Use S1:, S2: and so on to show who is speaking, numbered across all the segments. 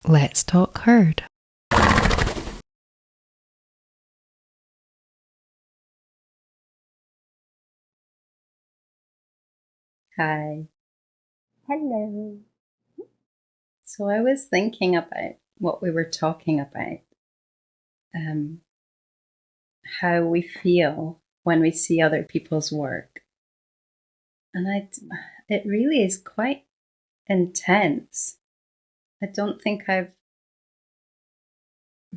S1: Let's talk herd.
S2: Hi.
S3: Hello.
S2: So I was thinking about what we were talking about, um, how we feel when we see other people's work. And it really is quite intense. I don't think I've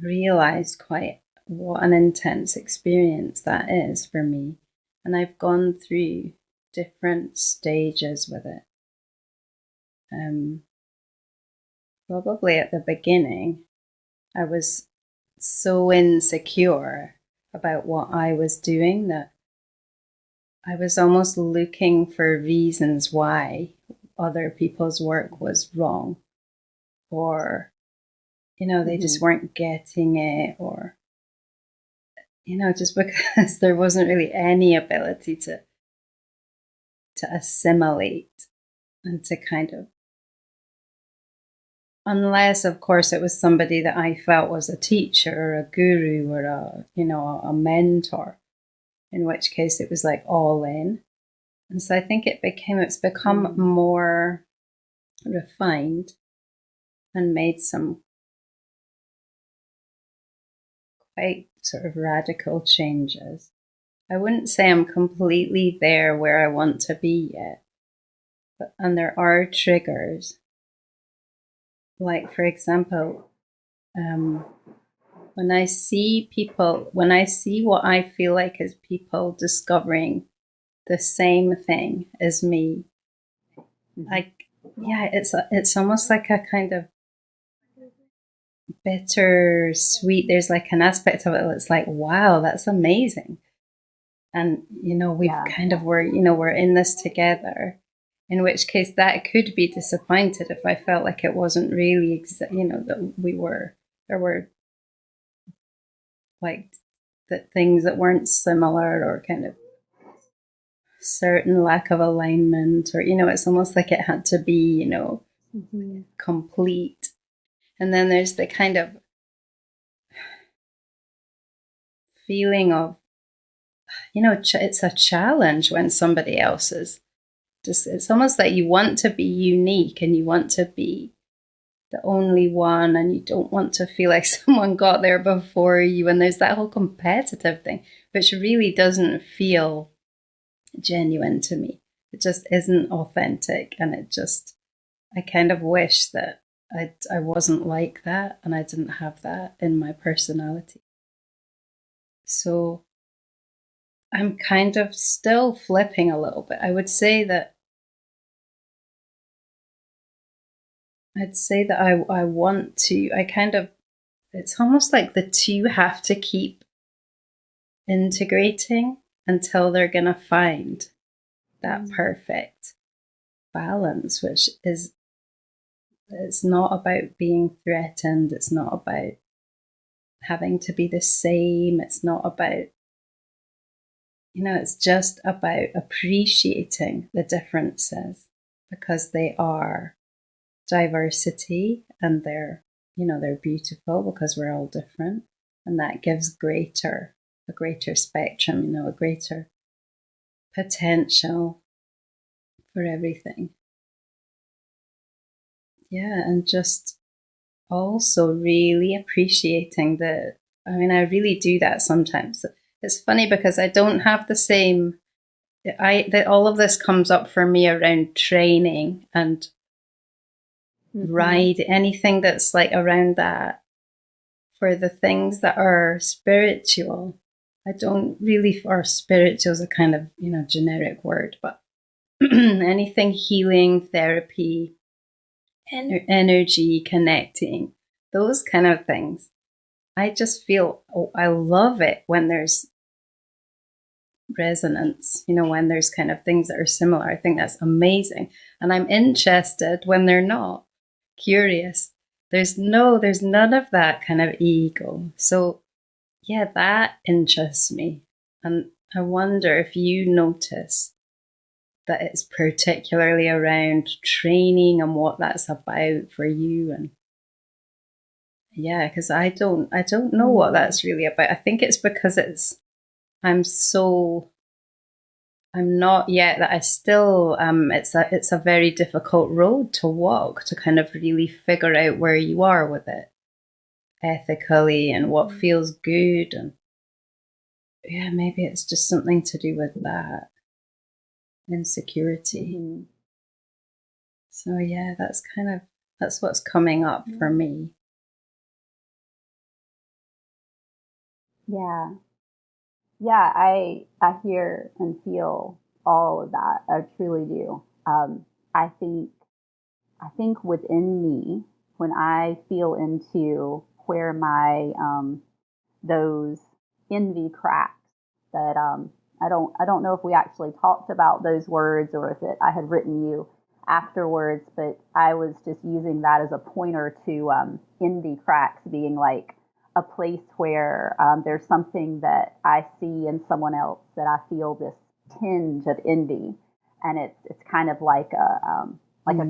S2: realized quite what an intense experience that is for me. And I've gone through different stages with it. Probably at the beginning, I was so insecure about what I was doing that I was almost looking for reasons why other people's work was wrong, or, they just weren't getting it, or, just because there wasn't really any ability to assimilate and to kind of, unless of course it was somebody that I felt was a teacher or a guru or a mentor, in which case it was like all in. And so I think it's become more refined and made some quite sort of radical changes. I wouldn't say I'm completely there where I want to be yet, and there are triggers. Like, for example, when I see what I feel like is people discovering the same thing as me, like, yeah, it's almost like a kind of bitter sweet. There's like an aspect of it that's like, wow, that's amazing. And we've kind of we're in this together, in which case that could be disappointed if I felt like it wasn't really that there were like that things that weren't similar, or kind of certain lack of alignment, or it's almost like it had to be complete. And then there's the kind of feeling of it's a challenge when somebody else is just, it's almost like you want to be unique and you want to be the only one, and you don't want to feel like someone got there before you, and there's that whole competitive thing, which really doesn't feel genuine to me. It just isn't authentic, and I kind of wish that I wasn't like that, and I didn't have that in my personality. So I'm kind of still flipping a little bit. I'd say that I want to, I kind of, it's almost like the two have to keep integrating until they're going to find that perfect balance, which is, it's not about being threatened. It's not about having to be the same. It's not about, it's just about appreciating the differences, because they are diversity, and they're beautiful because we're all different, and that gives a greater spectrum, a greater potential for everything. Yeah, and just also really appreciating I really do that sometimes. It's funny because I don't have the same, all of this comes up for me around training and ride, anything that's like around that. For the things that are spiritual, I don't really, or spiritual is a kind of, generic word, but anything healing, therapy, energy, connecting, those kind of things. I just feel, I love it when there's resonance, when there's kind of things that are similar. I think that's amazing. And I'm interested when they're not, curious. There's none of that kind of ego. So yeah, that interests me. And I wonder if you notice that it's particularly around training and what that's about for you. And Yeah, because I don't know what that's really about. I think it's because I'm so I'm not yet that I still it's a very difficult road to walk to kind of really figure out where you are with it ethically and what feels good. And yeah, maybe it's just something to do with that insecurity.
S3: Mm-hmm.
S2: So yeah, that's what's coming up for me.
S3: Yeah. Yeah, I hear and feel all of that. I truly do. I think I think within me, when I feel into where my those envy cracks that I don't know if we actually talked about those words or if I had written you afterwards, but I was just using that as a pointer to envy cracks being like a place where there's something that I see in someone else that I feel this tinge of envy, and it's kind of like a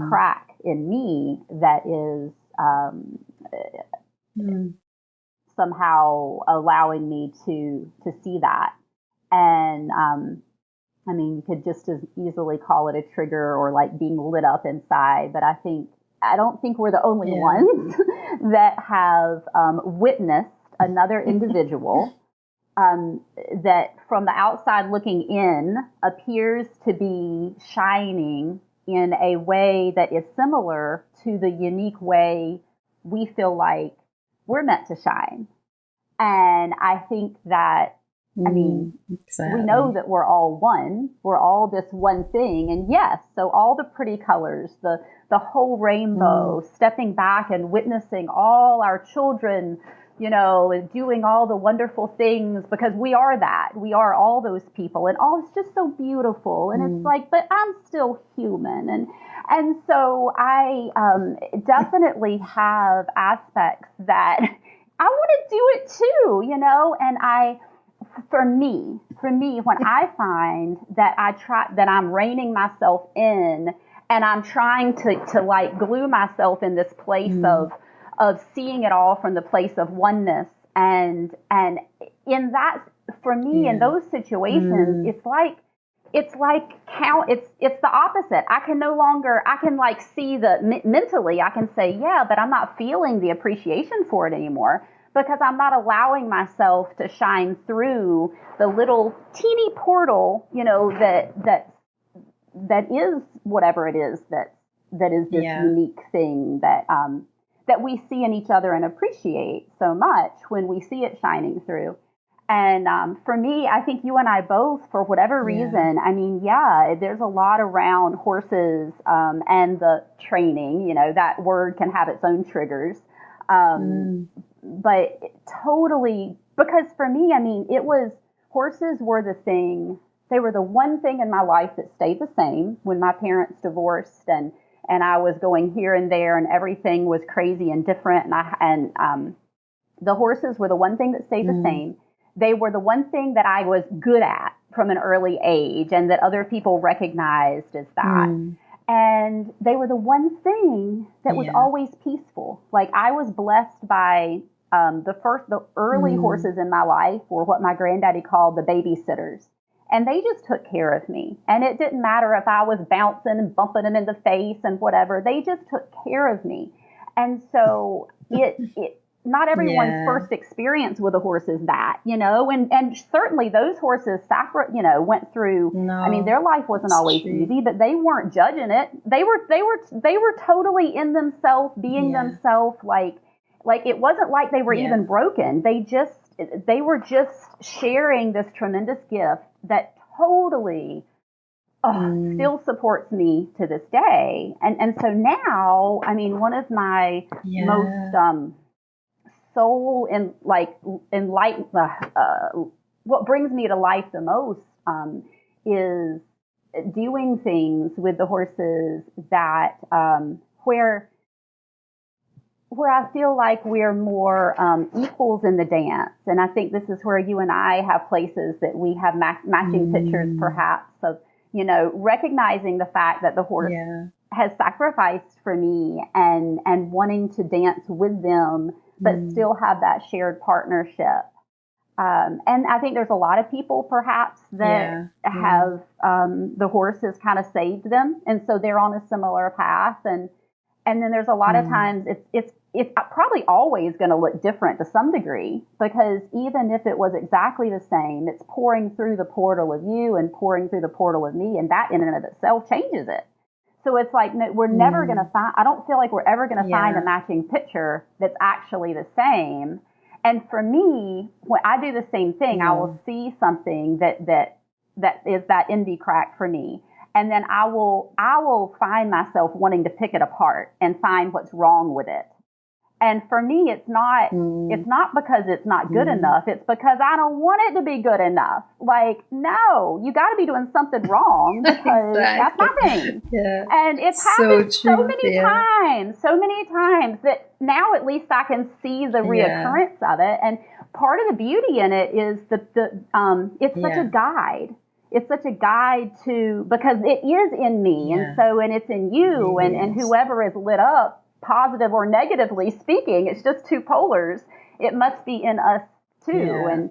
S3: crack in me that is
S2: Mm.
S3: somehow allowing me to see that. And I mean, you could just as easily call it a trigger or like being lit up inside. But I don't think we're the only
S2: Yeah.
S3: ones that have witnessed another individual that from the outside looking in appears to be shining in a way that is similar to the unique way we feel like we're meant to shine. And I think that, I mean, we know
S2: Exactly.
S3: that we're all one. We're all this one thing. And yes, so all the pretty colors, the whole rainbow, stepping back and witnessing all our children, you know, and doing all the wonderful things because we are that. We are all those people. And oh, it's just so beautiful. And it's like, but I'm still human. And so I definitely have aspects that I want to do it too, you know, and for me, when I find that that I'm reining myself in and I'm trying to like glue myself in this place of seeing it all from the place of oneness and in that, for me, in
S2: Yeah.
S3: those situations, it's like it's the opposite. I can no longer, I can like see mentally, I can say, yeah, but I'm not feeling the appreciation for it anymore because I'm not allowing myself to shine through the little teeny portal, you know, that is whatever it is that is this
S2: Yeah.
S3: unique thing that we see in each other and appreciate so much when we see it shining through. And for me, I think you and I both, for whatever
S2: Yeah.
S3: reason, I mean, yeah, there's a lot around horses and the training. You know, that word can have its own triggers. But totally, because for me, I mean, horses were the thing, they were the one thing in my life that stayed the same when my parents divorced and I was going here and there and everything was crazy and different. The horses were the one thing that stayed the same. They were the one thing that I was good at from an early age and that other people recognized as that. And they were the one thing that was
S2: Yeah.
S3: always peaceful. Like I was blessed by the early horses in my life were what my granddaddy called the babysitters. And they just took care of me. And it didn't matter if I was bouncing and bumping them in the face and whatever. They just took care of me. And so it not everyone's
S2: Yeah.
S3: first experience with a horse is that, you know, and certainly those horses went through, I mean,
S2: No,
S3: their life wasn't
S2: that's
S3: always
S2: true.
S3: easy, but they weren't judging it. They were totally in themselves, being
S2: Yeah.
S3: themselves, like it wasn't like they were
S2: Yeah.
S3: even broken. They were just sharing this tremendous gift that totally still supports me to this day. And so now, I mean, one of my most
S2: Yeah.
S3: soul and like enlighten what brings me to life the most is doing things with the horses that where I feel like we're more equals in the dance. And I think this is where you and I have places that we have matching pictures, perhaps, of, you know, recognizing the fact that the horse
S2: Yeah.
S3: has sacrificed for me, and wanting to dance with them, but still have that shared partnership. And I think there's a lot of people perhaps that have the horses kind of saved them, and so they're on a similar path. And then there's a lot of times it's probably always going to look different to some degree, because even if it was exactly the same, it's pouring through the portal of you and pouring through the portal of me, and that in and of itself changes it. So it's like, we're never going to find, I don't feel like we're ever going to find a matching picture that's actually the same. And for me, when I do the same thing, I will see something that is that indie crack for me. And then I will find myself wanting to pick it apart and find what's wrong with it. And for me, it's not because it's not good enough. It's because I don't want it to be good enough. Like, no, you got to be doing something wrong, because that's my thing. Yeah. And it's happened so many times that now at least I can see the reoccurrence of it. And part of the beauty in it is it's such a guide. It's such a guide to, because it is in me, and it's in you, and whoever is lit up, positive or negatively speaking, it's just two polars. It must be in us too. And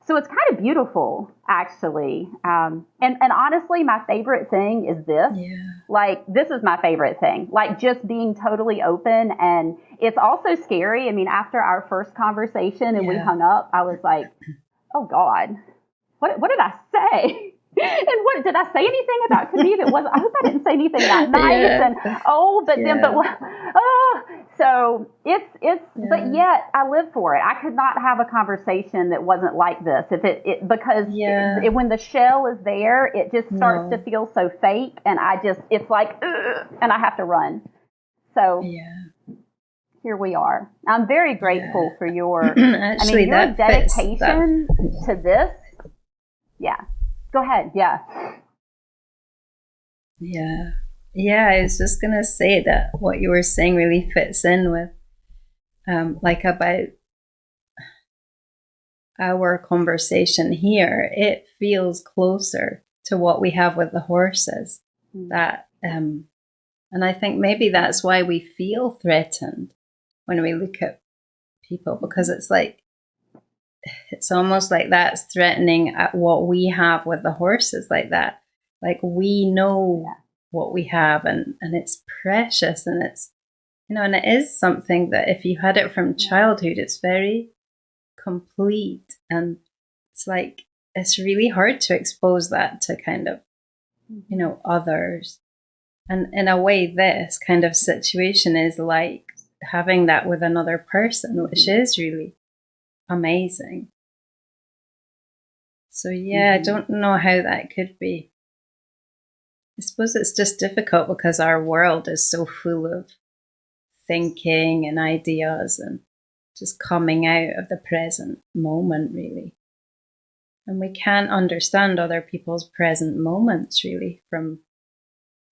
S3: so it's kind of beautiful, actually. And honestly, my favorite thing is this. Like, this is my favorite thing. Like, just being totally open. And it's also scary. I mean, after our first conversation and we hung up, I was like, oh God, what did I say? And what did I say anything about Camille that wasn't? I hope I didn't say anything that nice. So it's but yet I live for it. I could not have a conversation that wasn't like this because when the shell is there, it just starts to feel so fake, and it's like, ugh, and I have to run. So here we are. I'm very grateful for your
S2: actually,
S3: your dedication to this. Yeah. Go ahead. Yeah.
S2: I was just going to say that what you were saying really fits in with like about our conversation here. It feels closer to what we have with the horses. That and I think maybe that's why we feel threatened when we look at people, because it's almost like that's threatening at what we have with the horses, like that. Like, we know what we have, and it's precious, and it's, and it is something that if you had it from childhood, it's very complete, and it's like, it's really hard to expose that to kind of, others. And in a way, this kind of situation is like having that with another person, which is really amazing. So I don't know how that could be. I suppose it's just difficult because our world is so full of thinking and ideas and just coming out of the present moment, really. And we can't understand other people's present moments, really,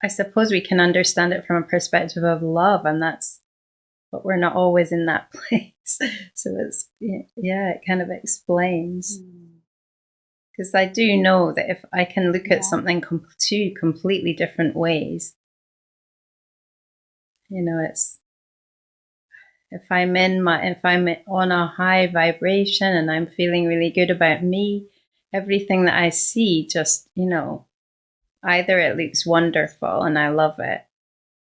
S2: I suppose we can understand it from a perspective of love, but we're not always in that place. So it's, it kind of explains. Because I do know that if I can look at something two completely different ways, it's, if I'm on a high vibration and I'm feeling really good about me, everything that I see just, either it looks wonderful and I love it,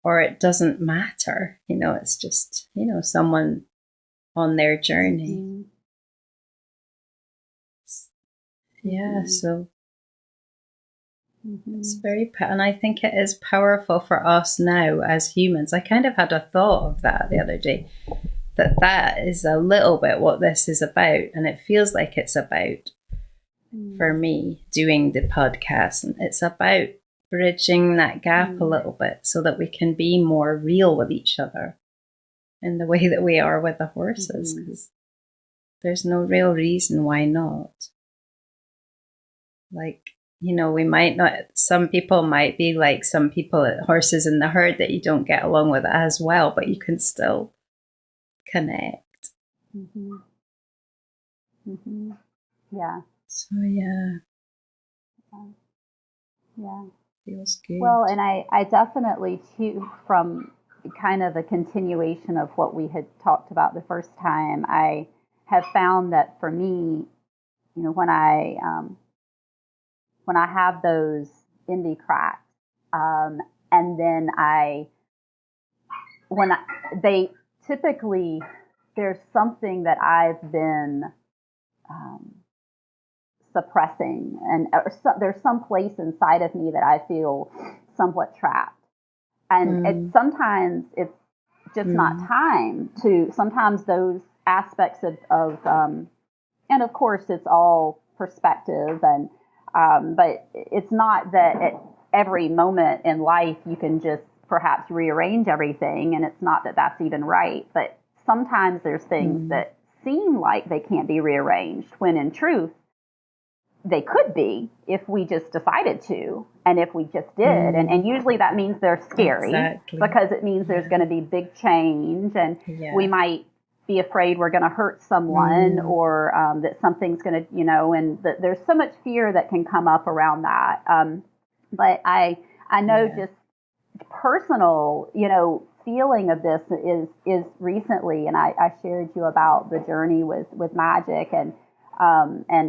S2: or it doesn't matter. It's just, someone on their journey. So it's very, and I think it is powerful for us now as humans. I kind of had a thought of that the other day, that is a little bit what this is about, and it feels like it's about, for me, doing the podcast, and it's about bridging that gap a little bit so that we can be more real with each other in the way that we are with the horses, because there's no real reason why not. Like, we might not, some people might be like some people at horses in the herd that you don't get along with as well, but you can still connect.
S3: Yeah.
S2: So Feels
S3: Well,
S2: good.
S3: and I definitely, too, from kind of a continuation of what we had talked about the first time, I have found that for me, when when I have those indie cracks, um, and then when I, they typically, there's something that I've been um, suppressing, and there's some place inside of me that I feel somewhat trapped. And
S2: Mm,
S3: sometimes it's just not
S2: mm,
S3: time to, sometimes those aspects and of course it's all perspective, and but it's not that at every moment in life you can just perhaps rearrange everything, and it's not that that's even right, but sometimes there's things
S2: mm.
S3: that seem like they can't be rearranged when in truth they could be if we just decided to, and if we just did. And
S2: Mm,
S3: usually that means they're scary,
S2: exactly.
S3: because it means there's
S2: Yeah.
S3: going to be big change, and we
S2: Yeah.
S3: might be afraid we're going to hurt someone,
S2: Mm,
S3: or that something's going to, and there's so much fear that can come up around that. But I know
S2: yeah.
S3: just personal, feeling of this is recently, and I shared you about the journey with magic, and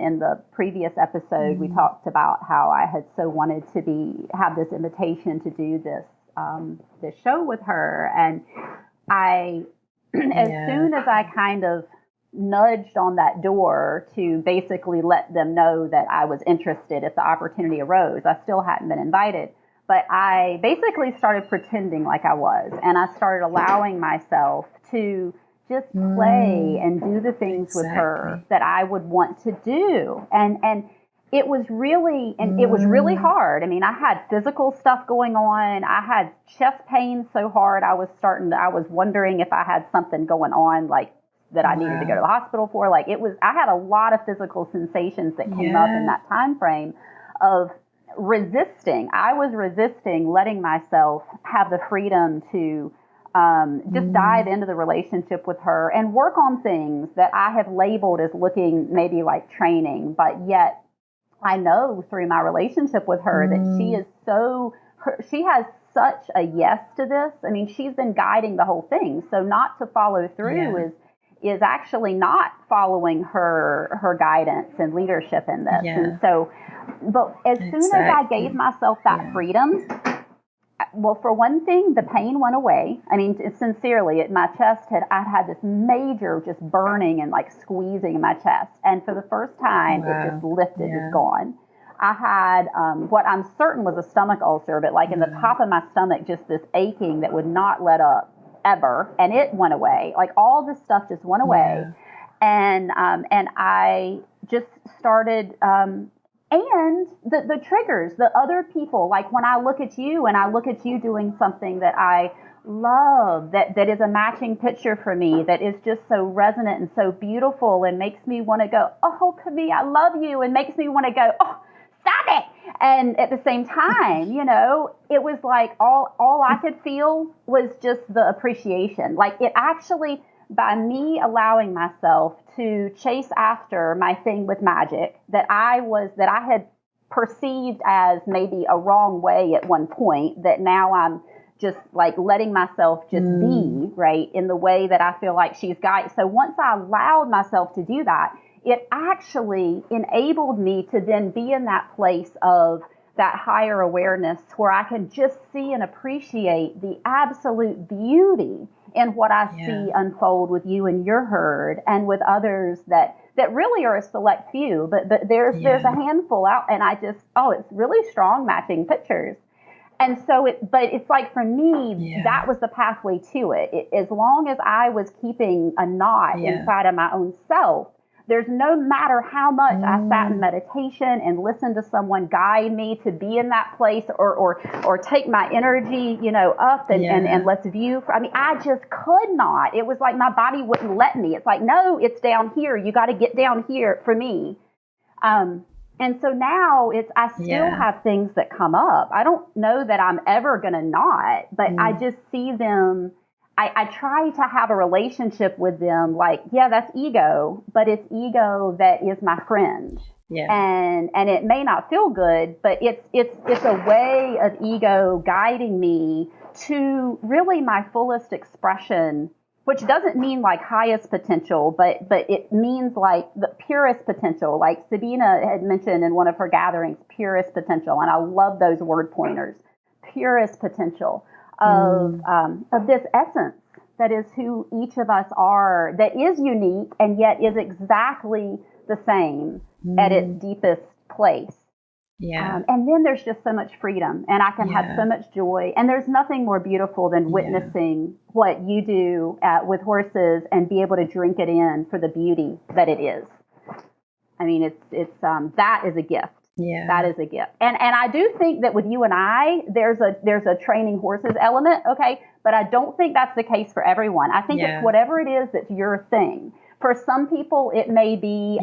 S3: in the previous episode we
S2: Mm,
S3: talked about how I had so wanted to have this invitation to do this show with her, and I as
S2: yeah.
S3: soon as I kind of nudged on that door to basically let them know that I was interested if the opportunity arose. I still hadn't been invited, but I basically started pretending like I was, and I started allowing myself to just play
S2: Mm,
S3: and do the things with her
S2: exactly.
S3: that I would want to do. And it was really
S2: Mm,
S3: hard. I mean, I had physical stuff going on. I had chest pain so hard. I was wondering if I had something going on, like that I needed to go to
S2: wow.
S3: the hospital for. Like I had a lot of physical sensations that came up in
S2: Yeah.
S3: that time frame of resisting. I was resisting letting myself have the freedom to just dive
S2: Mm,
S3: into the relationship with her and work on things that I have labeled as looking maybe like training, but yet I know through my relationship with her that
S2: mm,
S3: she has such a yes to this. I mean, she's been guiding the whole thing. So not to follow through
S2: yeah.
S3: is actually not following her guidance and leadership in this. And
S2: Yeah.
S3: so, but as soon as I gave
S2: Exactly.
S3: myself that
S2: Yeah.
S3: freedom, well, for one thing, the pain went away. I mean, sincerely, my chest I'd had this major just burning and like squeezing in my chest. And for the first time, it just
S2: Wow.
S3: lifted, just
S2: Yeah.
S3: gone. I had what I'm certain was a stomach ulcer, but like in the
S2: Wow.
S3: top of my stomach, just this aching that would not let up ever. And it went away. Like all this stuff just went away.
S2: Yeah.
S3: And I just started and the triggers, the other people, like when I look at you and I look at you doing something that I love, that is a matching picture for me, that is just so resonant and so beautiful and makes me want to go, oh, Camille, I love you, and makes me want to go, oh, stop it. And at the same time, it was like all I could feel was just the appreciation. Like it actually, by me allowing myself to chase after my thing with magic that I had perceived as maybe a wrong way at one point, that now I'm just like letting myself just
S2: Mm,
S3: be right in the way that I feel like she's guided. So once I allowed myself to do that, it actually enabled me to then be in that place of that higher awareness where I can just see and appreciate the absolute beauty in what I
S2: yeah.
S3: see unfold with you and your herd, and with others that really are a select few, but there's a
S2: Yeah.
S3: handful out, and I just, oh, it's really strong matching pictures. And so but it's like for me, that
S2: Yeah.
S3: was the pathway to it. As long as I was keeping a knot
S2: Yeah.
S3: inside of my own self, there's no matter how much I sat in
S2: Mm,
S3: meditation and listened to someone guide me to be in that place, or take my energy, up, and
S2: yeah.
S3: let's view. I mean, I just could not. It was like my body wouldn't let me. It's like, no, it's down here. You got to get down here for me. Um, and so now I still
S2: Yeah.
S3: have things that come up. I don't know that I'm ever going to not, but I
S2: Mm,
S3: just see them. I try to have a relationship with them like, yeah, that's ego, but it's ego that is my friend.
S2: Yeah.
S3: And it may not feel good, but it's a way of ego guiding me to really my fullest expression, which doesn't mean like highest potential, but it means like the purest potential. Like Sabina had mentioned in one of her gatherings, purest potential, and I love those word pointers. Purest potential of this essence that is who each of us are, that is unique and yet is exactly the same at its deepest place.
S2: Yeah.
S3: And then there's just so much freedom, and I can have so much joy. And there's nothing more beautiful than witnessing what you do with horses and be able to drink it in for the beauty that it is. I mean, it's that is a gift.
S2: Yeah.
S3: That is a gift. And I do think that with you and I, there's a training horses element, okay? But I don't think that's the case for everyone. I think it's whatever it is that's your thing. For some people, it may be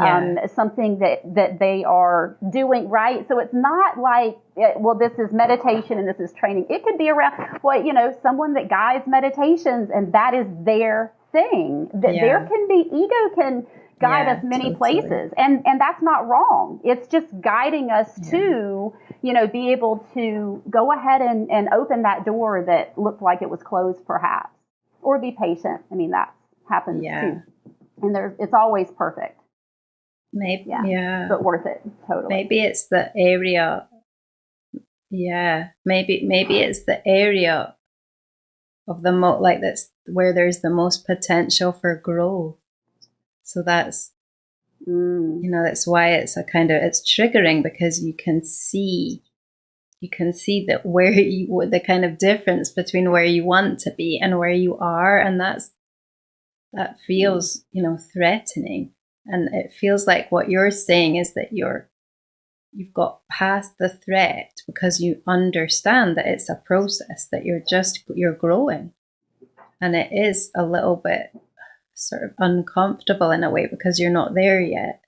S3: something that they are doing right. So it's not like, well, this is meditation and this is training. It could be around, well, you know, someone that guides meditations and that is their thing. There can be, ego can guide us many places. And that's not wrong. It's just guiding us to, you know, be able to go ahead and open that door that looked like it was closed perhaps, or be patient. I mean, that happens too. And it's always perfect.
S2: Maybe,
S3: but worth it, totally.
S2: Maybe it's the area. Yeah, maybe it's the area of the like that's where there's the most potential for growth. So that's, you know, that's why it's it's triggering, because you can see that where the kind of difference between where you want to be and where you are, and that feels, you know, threatening. And it feels like what you're saying is that you've got past the threat because you understand that it's a process, that you're growing. And it is a little bit sort of uncomfortable in a way because you're not there yet.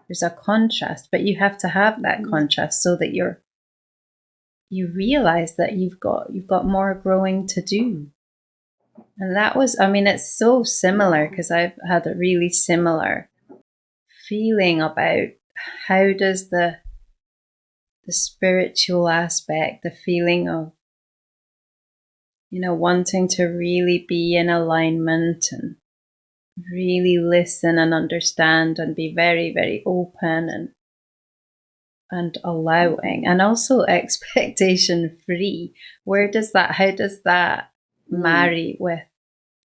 S2: There's a contrast, but you have to have that contrast so that you realize that you've got more growing to do. And that was, I mean, it's so similar because I've had a really similar feeling about how does the spiritual aspect, the feeling of, you know, wanting to really be in alignment and really listen and understand and be very, very open and allowing, and also expectation free. How does that marry with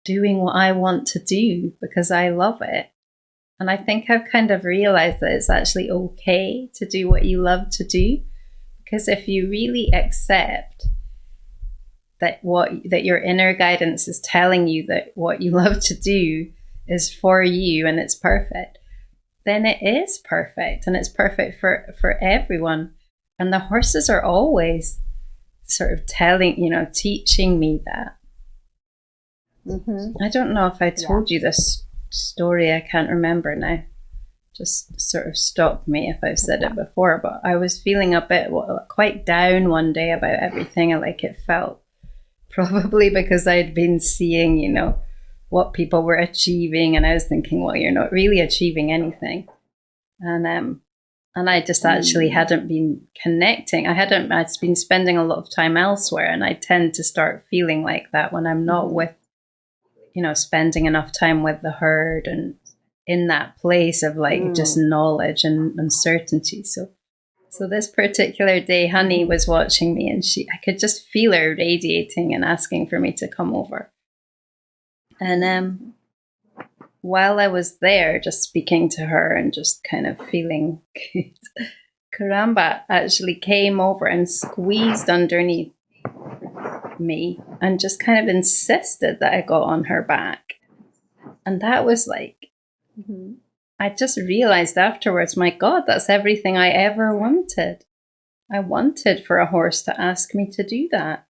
S2: doing what I want to do because I love it? And I think I've kind of realized that it's actually okay to do what you love to do, because if you really accept that your inner guidance is telling you that what you love to do is for you and it's perfect, then it is perfect, and it's perfect for everyone. And the horses are always sort of teaching me that. I don't know if I told you this story. I can't remember now. Just sort of stop me if I've said it before, but I was feeling a bit quite down one day about everything. Like it felt probably because I'd been seeing, you know, what people were achieving, and I was thinking, well, you're not really achieving anything. And I just actually hadn't been connecting. I'd been spending a lot of time elsewhere, and I tend to start feeling like that when I'm not with, you know, spending enough time with the herd and in that place of like just knowledge and uncertainty. So this particular day, Honey was watching me, and I could just feel her radiating and asking for me to come over. And while I was there, just speaking to her and just kind of feeling good, Karamba actually came over and squeezed underneath me and just kind of insisted that I got on her back. And that was like, I just realized afterwards, my God, that's everything I ever wanted. I wanted for a horse to ask me to do that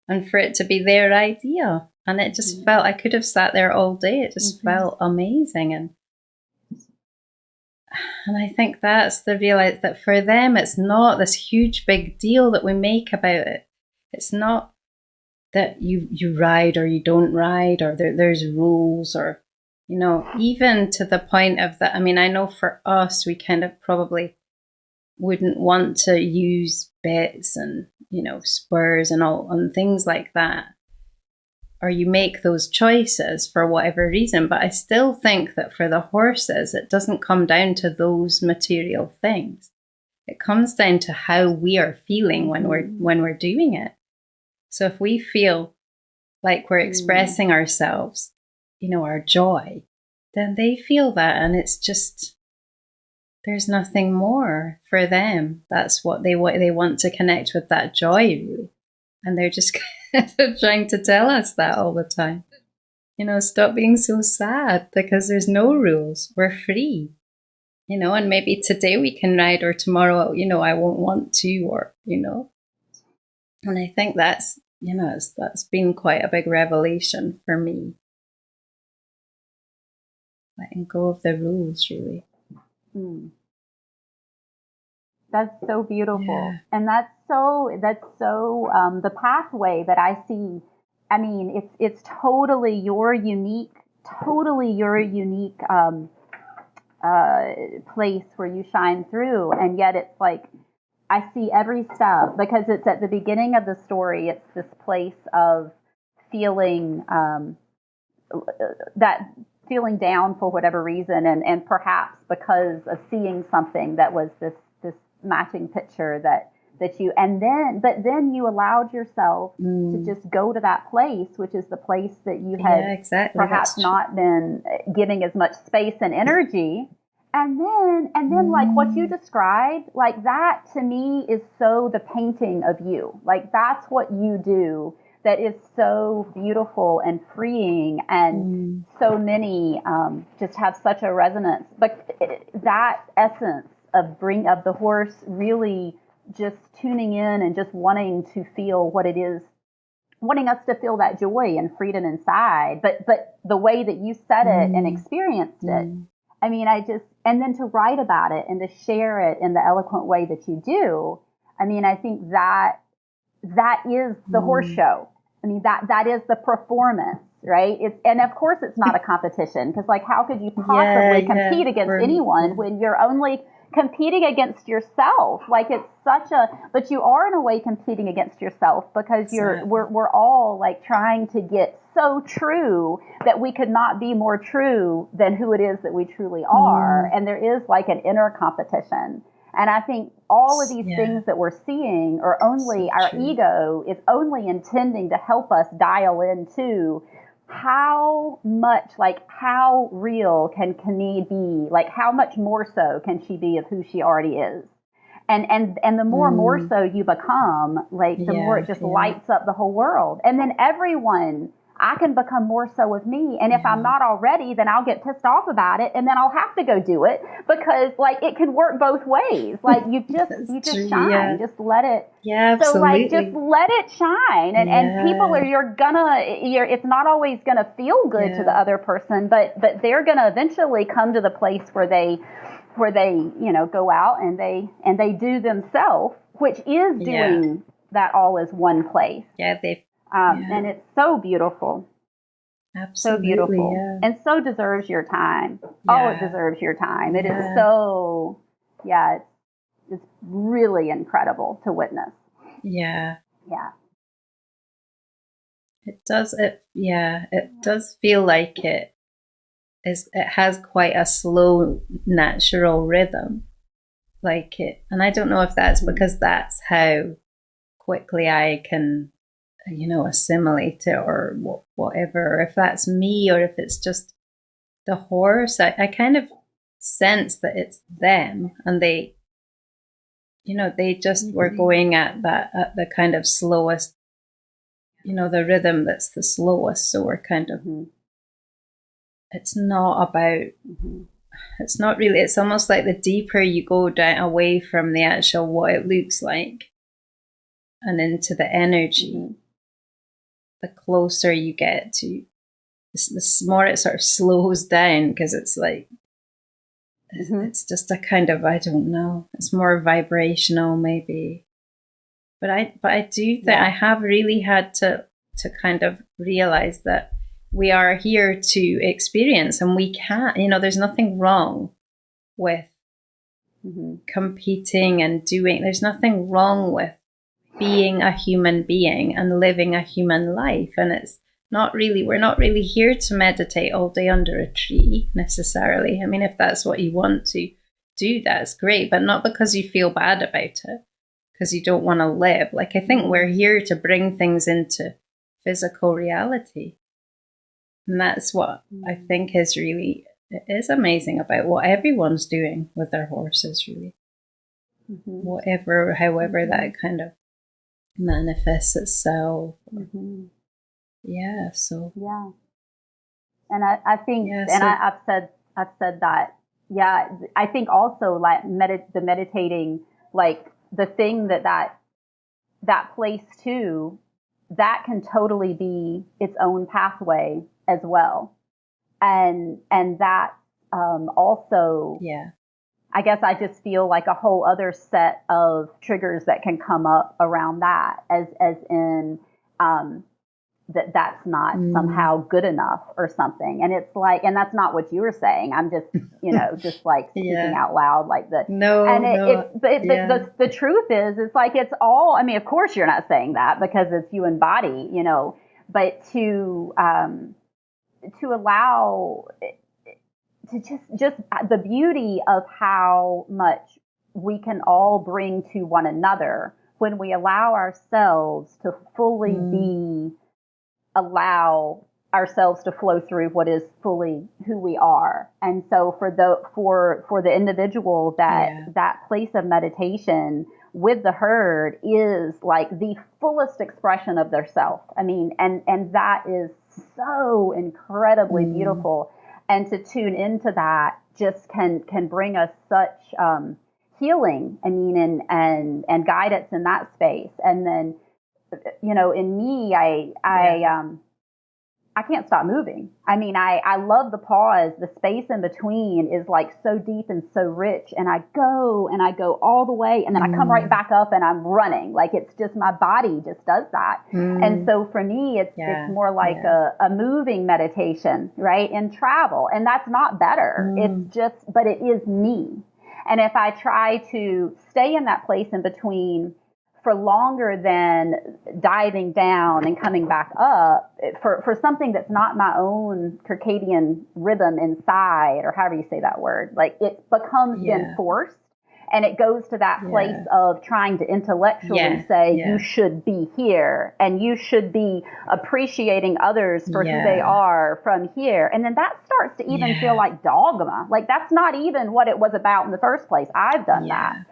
S2: and for it to be their idea. And it just felt, I could have sat there all day. It just felt amazing. And I think that's the realize that for them, it's not this huge big deal that we make about it. It's not that you ride or you don't ride, or there's rules, or, you know, even to the point of that. I mean, I know for us, we kind of probably wouldn't want to use bits and, spurs and all and things like that. Or you make those choices for whatever reason. But I still think that for the horses, it doesn't come down to those material things. It comes down to how we are feeling when we're doing it. So if we feel like we're expressing ourselves, our joy, then they feel that, and it's just, there's nothing more for them. That's what they want to connect with, that joy, really. And they're just trying to tell us that all the time. Stop being so sad, because there's no rules. We're free. And maybe today we can ride, or tomorrow, I won't want to, or, And I think that's, that's been quite a big revelation for me. Letting go of the rules, really.
S3: That's so beautiful. Yeah. And that's so the pathway that I see. I mean, it's totally your unique place where you shine through. And yet it's like, I see every step, because it's at the beginning of the story. It's this place of feeling, that feeling down for whatever reason. And perhaps because of seeing something that was this matching picture that you, but then you allowed yourself to just go to that place, which is the place that you had perhaps not been giving as much space and energy. And then like what you described, like that to me is so the painting of you. Like that's what you do that is so beautiful and freeing, and so many just have such a resonance. But that essence of the horse really just tuning in and just wanting to feel what it is, wanting us to feel that joy and freedom inside. But the way that you said it and experienced it, I mean, and then to write about it and to share it in the eloquent way that you do, I mean, I think that is the horse show. I mean, that is the performance, right? And of course it's not a competition, because like, how could you possibly compete against anyone when you're only competing against yourself? Like, it's but you are in a way competing against yourself, because we're all like trying to get so true that we could not be more true than who it is that we truly are. And there is like an inner competition. And I think all of these things that we're seeing are only, our ego is only intending to help us dial into how much, like, how real can Camille be? Like, how much more so can she be of who she already is? And the more so you become, like, the more it just lights up the whole world. And then I can become more so of me. And if I'm not already, then I'll get pissed off about it, and then I'll have to go do it, because like it can work both ways. Like you just shine, just let it.
S2: Yeah,
S3: so
S2: absolutely.
S3: like just let it shine, and people it's not always gonna feel good to the other person, but they're gonna eventually come to the place where they go out and they do themselves, which is doing that all as one place. And it's so beautiful.
S2: Absolutely,
S3: so beautiful. And so deserves your time. Oh, it deserves your time. It is so, it's really incredible to witness.
S2: Yeah.
S3: It
S2: does. It does feel like it has quite a slow, natural rhythm. Like it, and I don't know if that's because that's how quickly I can assimilate it, or whatever, or if that's me, or if it's just the horse. I kind of sense that it's them, and they just were going at the kind of slowest, the rhythm that's the slowest. So we're kind of, it's not about, it's not really, it's almost like the deeper you go down away from the actual what it looks like and into the energy, the closer you get to, the more it sort of slows down, because it's like, it's just a kind of, I don't know, it's more vibrational maybe. But I do think I have really had to kind of realize that we are here to experience, and we can't, there's nothing wrong with competing and doing. There's nothing wrong with being a human being and living a human life. And it's not really, we're not really here to meditate all day under a tree necessarily. I mean, if that's what you want to do, that's great, but not because you feel bad about it, because you don't want to live. Like, I think we're here to bring things into physical reality. And that's what I think is really, it is amazing about what everyone's doing with their horses, really. Whatever, however that kind of manifests itself. Yeah, so.
S3: Yeah. And I think, I've said that, yeah, I think also like the meditating, like the thing that place too, that can totally be its own pathway as well. And that, also,
S2: Yeah.
S3: I guess I just feel like a whole other set of triggers that can come up around that as in, that's not somehow good enough or something. And it's like, and that's not what you were saying. I'm just, just like speaking out loud like that. But the truth is, it's like, it's all, I mean, of course you're not saying that because it's you and body, but to allow to just the beauty of how much we can all bring to one another when we allow ourselves to fully allow ourselves to flow through what is fully who we are. And so for the individual that place of meditation with the herd is like the fullest expression of their self. I mean, and that is so incredibly beautiful. And to tune into that just can bring us such healing, I mean, and guidance in that space. And then, in me, I can't stop moving. I mean, I love the pause. The space in between is like so deep and so rich. And I go all the way, and then I come right back up and I'm running. Like, it's just, my body just does that. And so for me, it's more like a moving meditation, right? And travel. And that's not better. It's just, but it is me. And if I try to stay in that place in between for longer than diving down and coming back up, for something that's not my own circadian rhythm inside, or however you say that word, like, it becomes enforced, and it goes to that place of trying to intellectually say, you should be here, and you should be appreciating others for who they are from here. And then that starts to even feel like dogma. Like, that's not even what it was about in the first place. I've done that.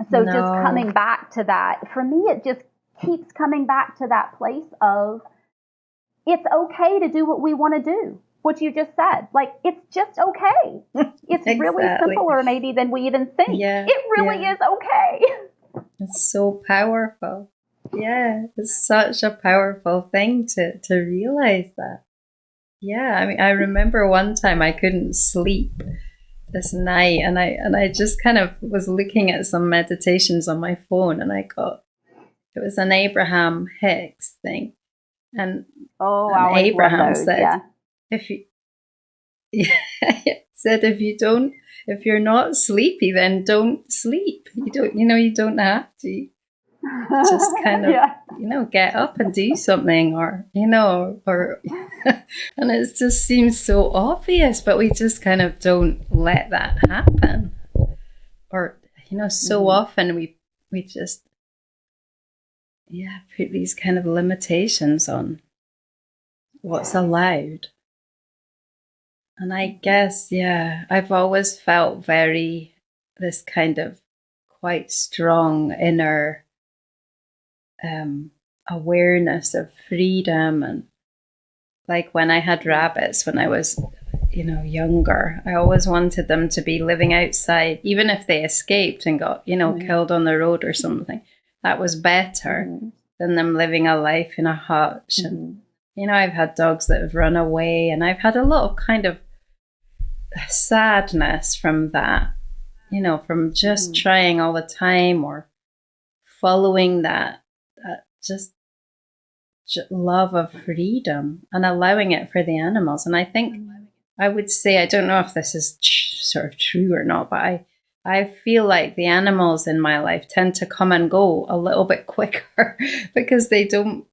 S3: So just coming back to that, for me, it just keeps coming back to that place of, it's okay to do what we want to do. What you just said, like, it's just okay. It's really simpler maybe than we even think. It really is okay.
S2: It's so powerful. Yeah, it's such a powerful thing to realize that. Yeah, I mean, I remember one time I couldn't sleep this night, and I just kind of was looking at some meditations on my phone, and it was an Abraham Hicks thing, and Abraham said, if you're not sleepy, then don't sleep. You don't have to. Just kind of get up and do something, or and it just seems so obvious, but we just kind of don't let that happen. Or so often we just put these kind of limitations on what's allowed. And I guess I've always felt this kind of quite strong inner awareness of freedom. And like, when I had rabbits when I was younger, I always wanted them to be living outside, even if they escaped and got killed on the road or something. That was better than them living a life in a hutch. And I've had dogs that have run away, and I've had a lot of kind of sadness from that, from just trying all the time, or following that just love of freedom and allowing it for the animals. And I think I would say, I don't know if this is sort of true or not, but I feel like the animals in my life tend to come and go a little bit quicker because they don't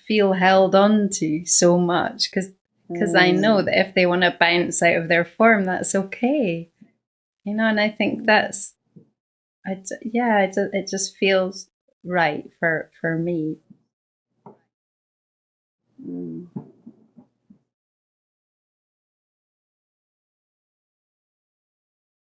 S2: feel held on to so much. Because I know that if they want to bounce out of their form, that's okay. And I think that's, it just feels right for me.